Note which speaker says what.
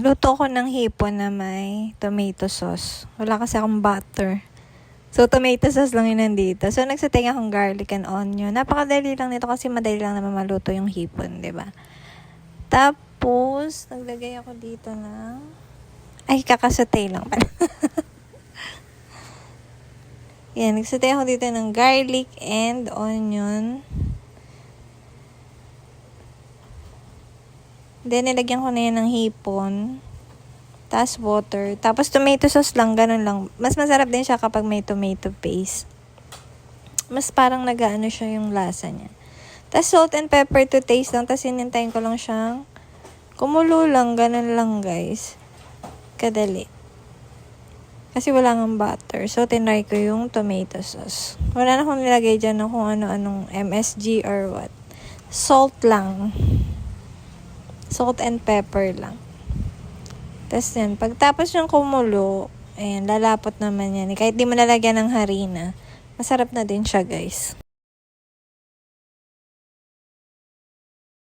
Speaker 1: Magluto ko ng hipon na may tomato sauce. Wala kasi akong butter. So, tomato sauce lang yun nandito. So, nagsating akong garlic and onion. Napakadali lang nito kasi madali lang naman maluto yung hipon, diba? Tapos, naglagay ako dito ng... Ay, kakasatay lang pala. Yan, nagsatay ako dito ng garlic and onion. Then, nilagyan ko na yan ng hipon. Tapos, water. Tapos, tomato sauce lang. Ganun lang. Mas masarap din siya kapag may tomato paste. Mas parang nag-ano siya yung lasa niya. Tapos, salt and pepper to taste lang. Tapos, hinintayin ko lang siyang kumulo lang. Ganun lang, guys. Kadali. Kasi wala ngang butter. So, tinry ko yung tomato sauce. Wala na akong nilagay dyan ng kung ano-anong MSG or what. Salt lang. Salt and pepper lang. Tapos yan, pagtapos yung kumulo, ayan, lalapot naman yan. Kahit di mo lalagyan ng harina, masarap na din siya, guys.